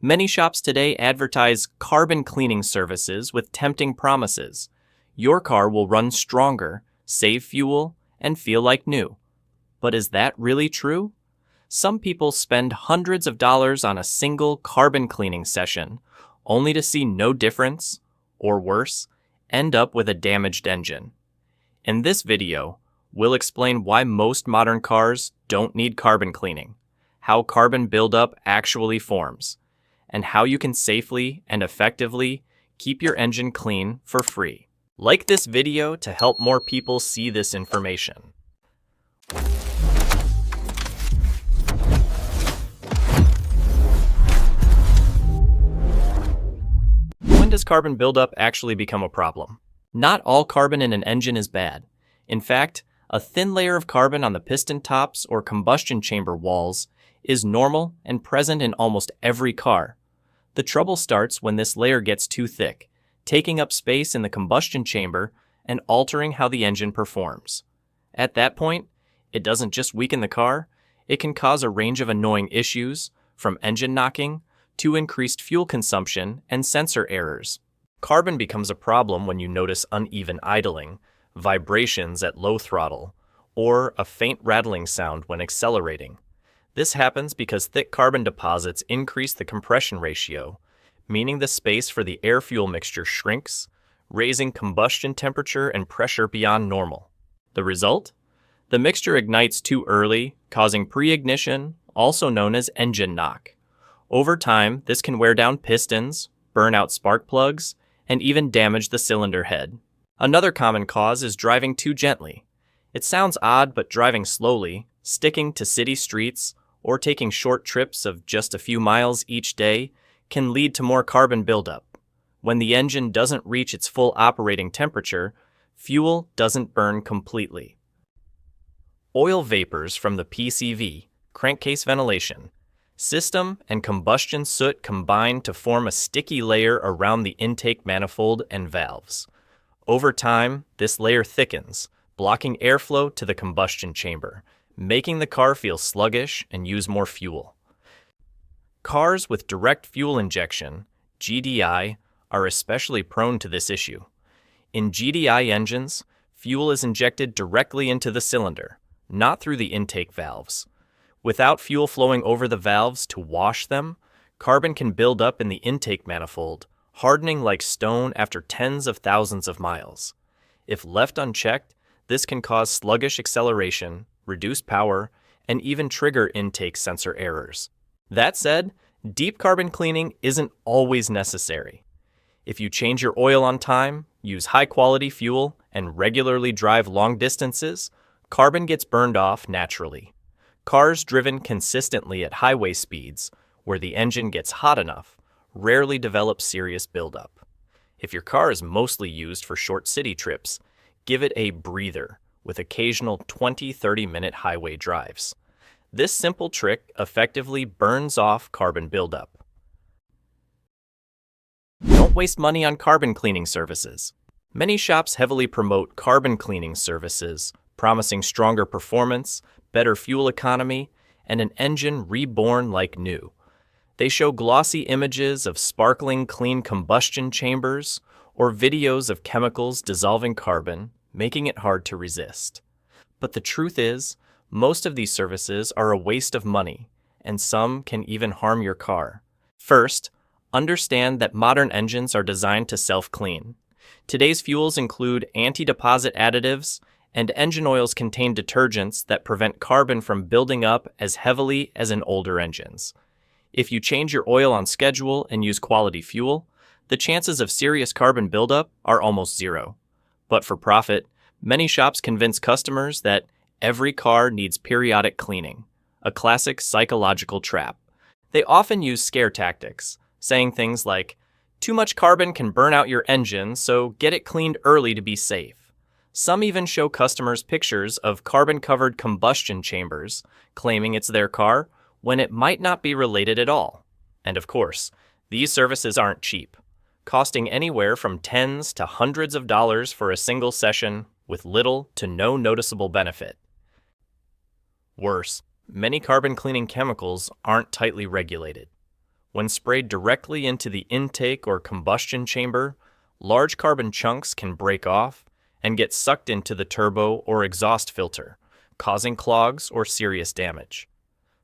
Many shops today advertise carbon cleaning services with tempting promises. Your car will run stronger, save fuel, and feel like new. But is that really true? Some people spend hundreds of dollars on a single carbon cleaning session, only to see no difference, or worse, end up with a damaged engine. In this video, we'll explain why most modern cars don't need carbon cleaning, how carbon buildup actually forms, and how you can safely and effectively keep your engine clean for free. Like this video to help more people see this information. When does carbon buildup actually become a problem? Not all carbon in an engine is bad. In fact, a thin layer of carbon on the piston tops or combustion chamber walls is normal and present in almost every car. The trouble starts when this layer gets too thick, taking up space in the combustion chamber and altering how the engine performs. At that point, it doesn't just weaken the car, it can cause a range of annoying issues, from engine knocking to increased fuel consumption and sensor errors. Carbon becomes a problem when you notice uneven idling, vibrations at low throttle, or a faint rattling sound when accelerating. This happens because thick carbon deposits increase the compression ratio, meaning the space for the air-fuel mixture shrinks, raising combustion temperature and pressure beyond normal. The result? The mixture ignites too early, causing pre-ignition, also known as engine knock. Over time, this can wear down pistons, burn out spark plugs, and even damage the cylinder head. Another common cause is driving too gently. It sounds odd, but driving slowly, sticking to city streets, or taking short trips of just a few miles each day can lead to more carbon buildup. When the engine doesn't reach its full operating temperature, fuel doesn't burn completely. Oil vapors from the PCV, crankcase ventilation, system and combustion soot combine to form a sticky layer around the intake manifold and valves. Over time, this layer thickens, blocking airflow to the combustion chamber, making the car feel sluggish and use more fuel. Cars with direct fuel injection, GDI, are especially prone to this issue. In GDI engines, fuel is injected directly into the cylinder, not through the intake valves. Without fuel flowing over the valves to wash them, carbon can build up in the intake manifold, hardening like stone after tens of thousands of miles. If left unchecked, this can cause sluggish acceleration, reduce power, and even trigger intake sensor errors. That said, deep carbon cleaning isn't always necessary. If you change your oil on time, use high-quality fuel, and regularly drive long distances, carbon gets burned off naturally. Cars driven consistently at highway speeds, where the engine gets hot enough, rarely develop serious buildup. If your car is mostly used for short city trips, give it a breather with occasional 20-30-minute highway drives. This simple trick effectively burns off carbon buildup. Don't waste money on carbon cleaning services. Many shops heavily promote carbon cleaning services, promising stronger performance, better fuel economy, and an engine reborn like new. They show glossy images of sparkling clean combustion chambers or videos of chemicals dissolving carbon, making it hard to resist. But the truth is, most of these services are a waste of money, and some can even harm your car. First, understand that modern engines are designed to self-clean. Today's fuels include anti-deposit additives, and engine oils contain detergents that prevent carbon from building up as heavily as in older engines. If you change your oil on schedule and use quality fuel, the chances of serious carbon buildup are almost zero. But for profit, many shops convince customers that every car needs periodic cleaning, a classic psychological trap. They often use scare tactics, saying things like, "Too much carbon can burn out your engine, so get it cleaned early to be safe." Some even show customers pictures of carbon-covered combustion chambers, claiming it's their car, when it might not be related at all. And of course, these services aren't cheap, costing anywhere from tens to hundreds of dollars for a single session with little to no noticeable benefit. Worse, many carbon cleaning chemicals aren't tightly regulated. When sprayed directly into the intake or combustion chamber, large carbon chunks can break off and get sucked into the turbo or exhaust filter, causing clogs or serious damage.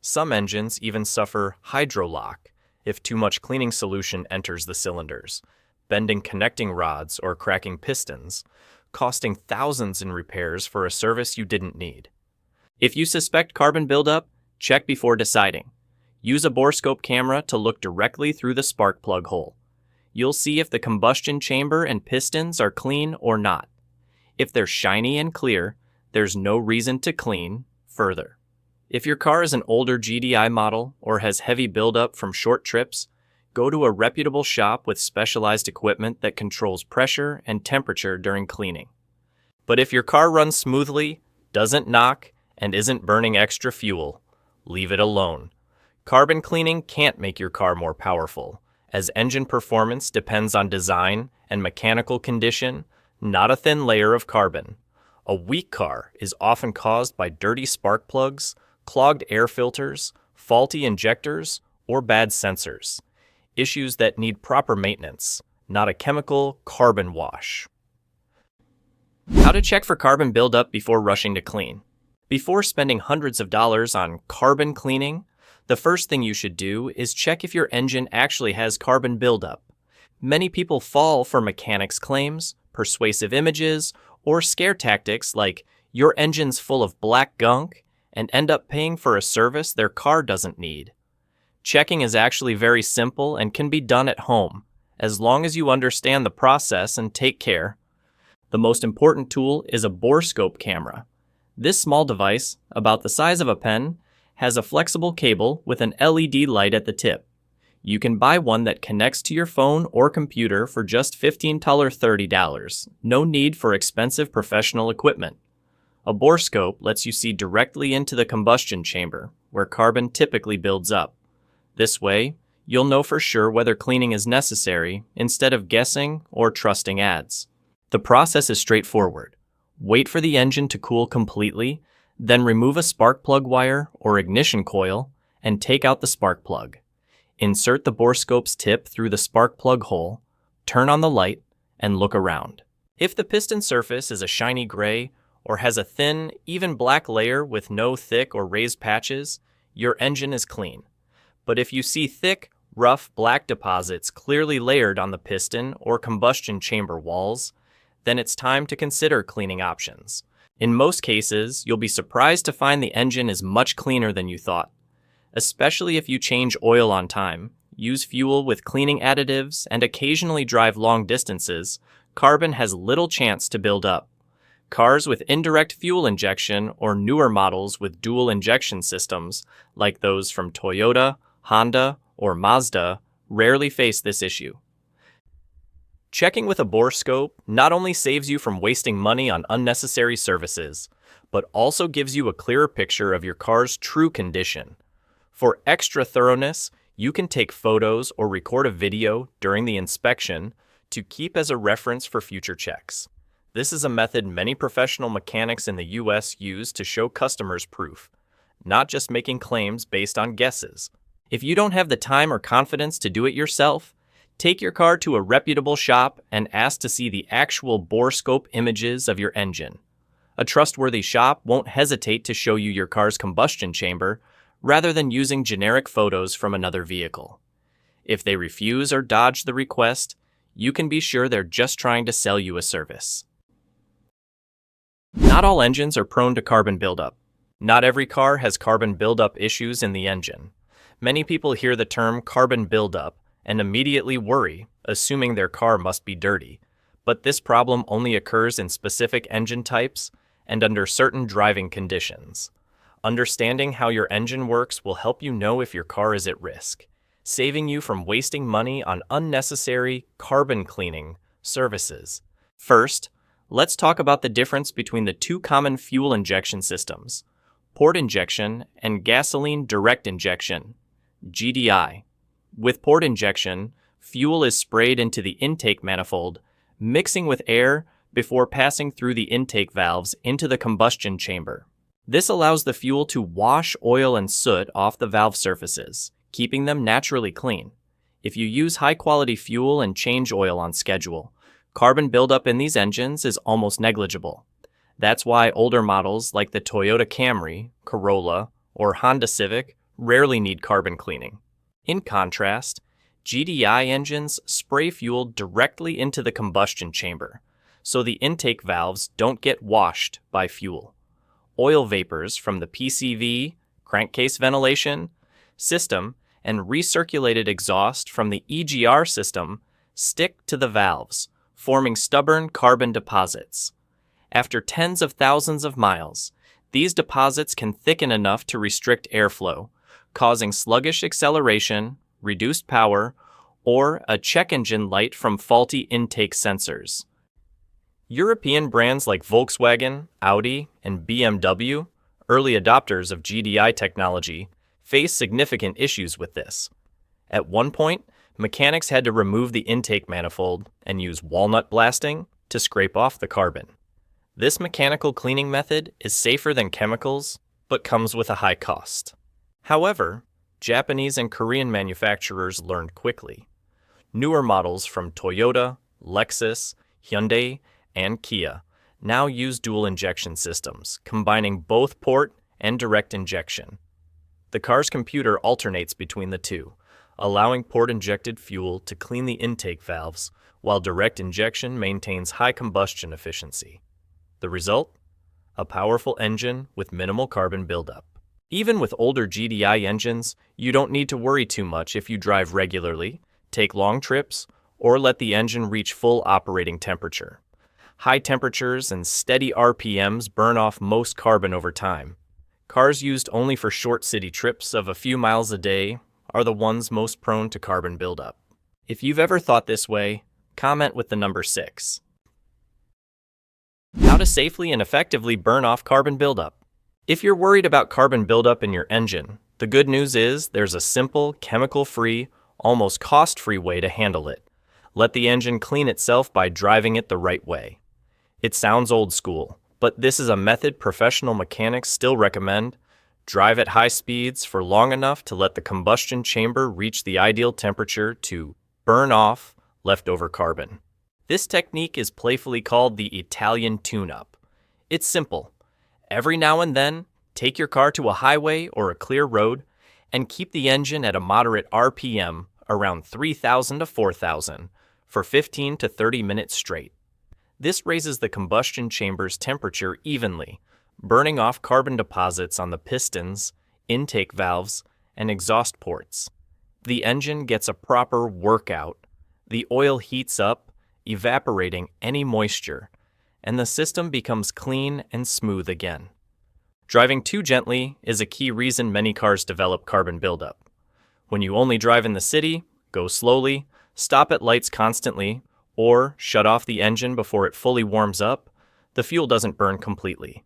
Some engines even suffer hydrolock if too much cleaning solution enters the cylinders, bending connecting rods or cracking pistons, costing thousands in repairs for a service you didn't need. If you suspect carbon buildup, check before deciding. Use a borescope camera to look directly through the spark plug hole. You'll see if the combustion chamber and pistons are clean or not. If they're shiny and clear, there's no reason to clean further. If your car is an older GDI model or has heavy buildup from short trips, go to a reputable shop with specialized equipment that controls pressure and temperature during cleaning. But if your car runs smoothly, doesn't knock, and isn't burning extra fuel, leave it alone. Carbon cleaning can't make your car more powerful, as engine performance depends on design and mechanical condition, not a thin layer of carbon. A weak car is often caused by dirty spark plugs, clogged air filters, faulty injectors, or bad sensors. Issues that need proper maintenance, not a chemical carbon wash. How to check for carbon buildup before rushing to clean. Before spending hundreds of dollars on carbon cleaning, the first thing you should do is check if your engine actually has carbon buildup. Many people fall for mechanics claims, persuasive images, or scare tactics like your engine's full of black gunk and end up paying for a service their car doesn't need. Checking is actually very simple and can be done at home, as long as you understand the process and take care. The most important tool is a borescope camera. This small device, about the size of a pen, has a flexible cable with an LED light at the tip. You can buy one that connects to your phone or computer for just $15 to $30. No need for expensive professional equipment. A borescope lets you see directly into the combustion chamber, where carbon typically builds up. This way, you'll know for sure whether cleaning is necessary instead of guessing or trusting ads. The process is straightforward. Wait for the engine to cool completely, then remove a spark plug wire or ignition coil and take out the spark plug. Insert the borescope's tip through the spark plug hole, turn on the light, and look around. If the piston surface is a shiny gray or has a thin, even black layer with no thick or raised patches, your engine is clean. But if you see thick, rough black deposits clearly layered on the piston or combustion chamber walls, then it's time to consider cleaning options. In most cases, you'll be surprised to find the engine is much cleaner than you thought. Especially if you change oil on time, use fuel with cleaning additives, and occasionally drive long distances, carbon has little chance to build up. Cars with indirect fuel injection or newer models with dual injection systems, like those from Toyota, Honda, or Mazda, rarely face this issue. Checking with a borescope not only saves you from wasting money on unnecessary services, but also gives you a clearer picture of your car's true condition. For extra thoroughness, you can take photos or record a video during the inspection to keep as a reference for future checks. This is a method many professional mechanics in the U.S. use to show customers proof, not just making claims based on guesses. If you don't have the time or confidence to do it yourself, take your car to a reputable shop and ask to see the actual borescope images of your engine. A trustworthy shop won't hesitate to show you your car's combustion chamber rather than using generic photos from another vehicle. If they refuse or dodge the request, you can be sure they're just trying to sell you a service. Not all engines are prone to carbon buildup. Not every car has carbon buildup issues in the engine. Many people hear the term carbon buildup and immediately worry, assuming their car must be dirty. But this problem only occurs in specific engine types and under certain driving conditions. Understanding how your engine works will help you know if your car is at risk, saving you from wasting money on unnecessary carbon cleaning services. First, let's talk about the difference between the two common fuel injection systems, port injection and gasoline direct injection, GDI. With port injection, fuel is sprayed into the intake manifold, mixing with air before passing through the intake valves into the combustion chamber. This allows the fuel to wash oil and soot off the valve surfaces, keeping them naturally clean. If you use high-quality fuel and change oil on schedule, carbon buildup in these engines is almost negligible. That's why older models like the Toyota Camry, Corolla, or Honda Civic rarely need carbon cleaning. In contrast, GDI engines spray fuel directly into the combustion chamber, so the intake valves don't get washed by fuel. Oil vapors from the PCV, crankcase ventilation system, and recirculated exhaust from the EGR system stick to the valves, forming stubborn carbon deposits. After tens of thousands of miles, these deposits can thicken enough to restrict airflow, causing sluggish acceleration, reduced power, or a check engine light from faulty intake sensors. European brands like Volkswagen, Audi, and BMW, early adopters of GDI technology, face significant issues with this. At one point, mechanics had to remove the intake manifold and use walnut blasting to scrape off the carbon. This mechanical cleaning method is safer than chemicals, but comes with a high cost. However, Japanese and Korean manufacturers learned quickly. Newer models from Toyota, Lexus, Hyundai, and Kia now use dual injection systems, combining both port and direct injection. The car's computer alternates between the two, allowing port-injected fuel to clean the intake valves, while direct injection maintains high combustion efficiency. The result? A powerful engine with minimal carbon buildup. Even with older GDI engines, you don't need to worry too much if you drive regularly, take long trips, or let the engine reach full operating temperature. High temperatures and steady RPMs burn off most carbon over time. Cars used only for short city trips of a few miles a day are the ones most prone to carbon buildup. If you've ever thought this way, comment with the number 6. How to safely and effectively burn off carbon buildup. If you're worried about carbon buildup in your engine, the good news is there's a simple, chemical-free, almost cost-free way to handle it. Let the engine clean itself by driving it the right way. It sounds old school, but this is a method professional mechanics still recommend. Drive at high speeds for long enough to let the combustion chamber reach the ideal temperature to burn off leftover carbon. This technique is playfully called the Italian tune-up. It's simple. Every now and then, take your car to a highway or a clear road and keep the engine at a moderate RPM around 3,000 to 4,000 for 15 to 30 minutes straight. This raises the combustion chamber's temperature evenly, burning off carbon deposits on the pistons, intake valves, and exhaust ports. The engine gets a proper workout. The oil heats up, evaporating any moisture, and the system becomes clean and smooth again. Driving too gently is a key reason many cars develop carbon buildup. When you only drive in the city, go slowly, stop at lights constantly, or shut off the engine before it fully warms up, the fuel doesn't burn completely.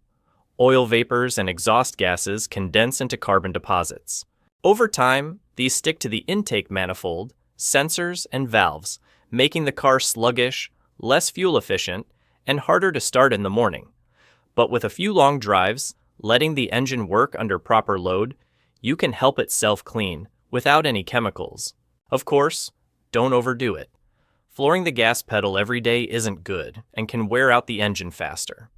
Oil vapors and exhaust gases condense into carbon deposits. Over time, these stick to the intake manifold, sensors, and valves, making the car sluggish, less fuel efficient, and harder to start in the morning. But with a few long drives, letting the engine work under proper load, you can help it self-clean without any chemicals. Of course, don't overdo it. Flooring the gas pedal every day isn't good and can wear out the engine faster.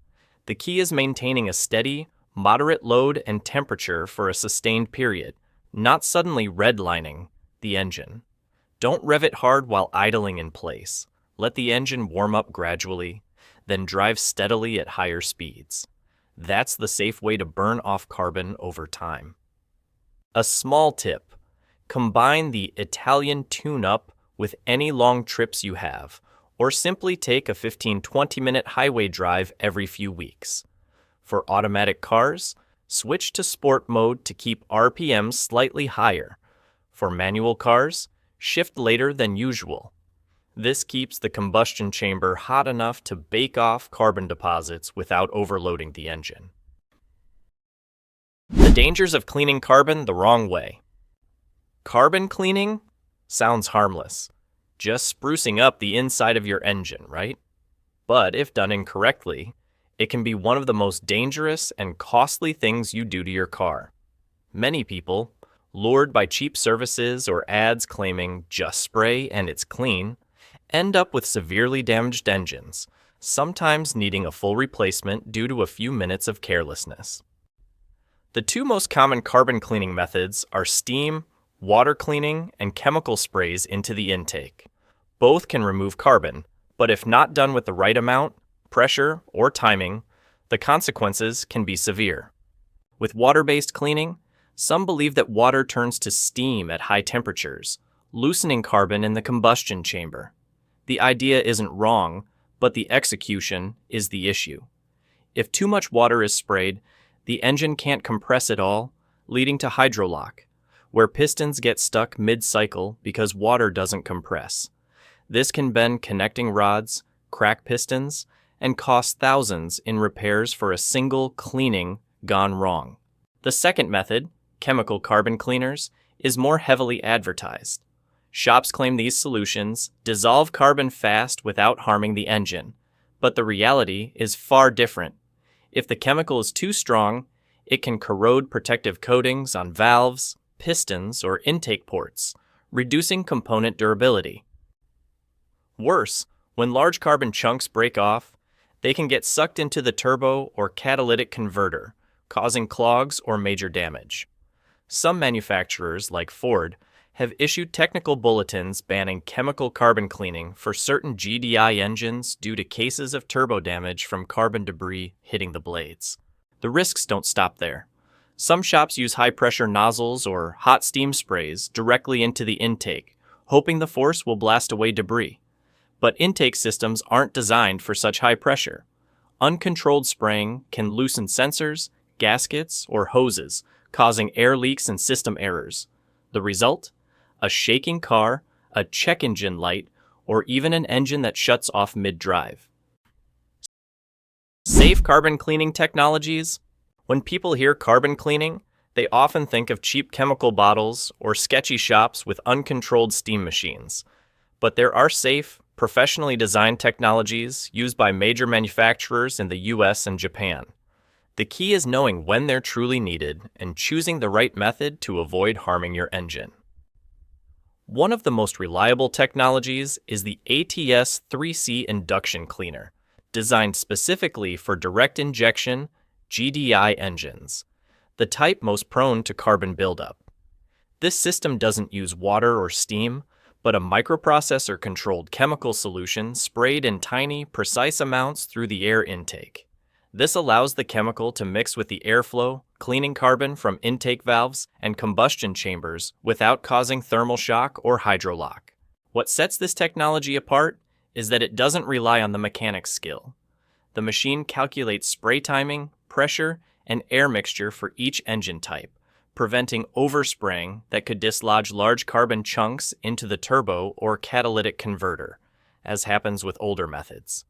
The key is maintaining a steady, moderate load and temperature for a sustained period, not suddenly redlining the engine. Don't rev it hard while idling in place. Let the engine warm up gradually, then drive steadily at higher speeds. That's the safe way to burn off carbon over time. A small tip: combine the Italian tune-up with any long trips you have, or simply take a 15-20 minute highway drive every few weeks. For automatic cars, switch to sport mode to keep RPMs slightly higher. For manual cars, shift later than usual. This keeps the combustion chamber hot enough to bake off carbon deposits without overloading the engine. The dangers of cleaning carbon the wrong way. Carbon cleaning sounds harmless, just sprucing up the inside of your engine, right? But if done incorrectly, it can be one of the most dangerous and costly things you do to your car. Many people, lured by cheap services or ads claiming just spray and it's clean, end up with severely damaged engines, sometimes needing a full replacement due to a few minutes of carelessness. The two most common carbon cleaning methods are steam, water cleaning, and chemical sprays into the intake. Both can remove carbon, but if not done with the right amount, pressure, or timing, the consequences can be severe. With water-based cleaning, some believe that water turns to steam at high temperatures, loosening carbon in the combustion chamber. The idea isn't wrong, but the execution is the issue. If too much water is sprayed, the engine can't compress at all, leading to hydrolock, where pistons get stuck mid-cycle because water doesn't compress. This can bend connecting rods, crack pistons, and cost thousands in repairs for a single cleaning gone wrong. The second method, chemical carbon cleaners, is more heavily advertised. Shops claim these solutions dissolve carbon fast without harming the engine, but the reality is far different. If the chemical is too strong, it can corrode protective coatings on valves, pistons, or intake ports, reducing component durability. Worse, when large carbon chunks break off, they can get sucked into the turbo or catalytic converter, causing clogs or major damage. Some manufacturers, like Ford, have issued technical bulletins banning chemical carbon cleaning for certain GDI engines due to cases of turbo damage from carbon debris hitting the blades. The risks don't stop there. Some shops use high-pressure nozzles or hot steam sprays directly into the intake, hoping the force will blast away debris. But intake systems aren't designed for such high pressure. Uncontrolled spraying can loosen sensors, gaskets, or hoses, causing air leaks and system errors. The result? A shaking car, a check engine light, or even an engine that shuts off mid-drive. Safe carbon cleaning technologies? When people hear carbon cleaning, they often think of cheap chemical bottles or sketchy shops with uncontrolled steam machines. But there are safe, professionally designed technologies used by major manufacturers in the US and Japan. The key is knowing when they're truly needed and choosing the right method to avoid harming your engine. One of the most reliable technologies is the ATS 3C induction cleaner, designed specifically for direct injection GDI engines, the type most prone to carbon buildup. This system doesn't use water or steam, but a microprocessor-controlled chemical solution sprayed in tiny, precise amounts through the air intake. This allows the chemical to mix with the airflow, cleaning carbon from intake valves and combustion chambers without causing thermal shock or hydrolock. What sets this technology apart is that it doesn't rely on the mechanic's skill. The machine calculates spray timing, pressure, and air mixture for each engine type, preventing overspraying that could dislodge large carbon chunks into the turbo or catalytic converter, as happens with older methods.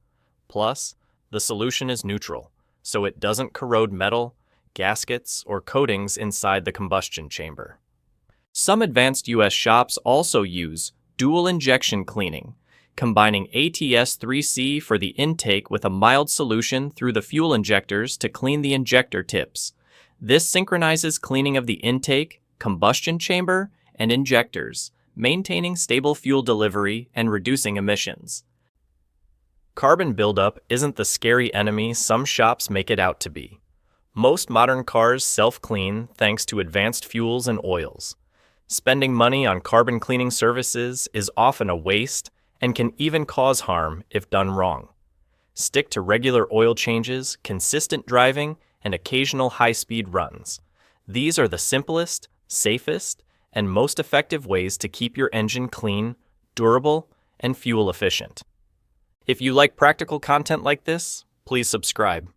Plus, the solution is neutral, so it doesn't corrode metal, gaskets, or coatings inside the combustion chamber. Some advanced US shops also use dual injection cleaning, combining ATS 3C for the intake with a mild solution through the fuel injectors to clean the injector tips. This synchronizes cleaning of the intake, combustion chamber, and injectors, maintaining stable fuel delivery and reducing emissions. Carbon buildup isn't the scary enemy some shops make it out to be. Most modern cars self-clean thanks to advanced fuels and oils. Spending money on carbon cleaning services is often a waste and can even cause harm if done wrong. Stick to regular oil changes, consistent driving, and occasional high-speed runs. These are the simplest, safest, and most effective ways to keep your engine clean, durable, and fuel efficient. If you like practical content like this, please subscribe.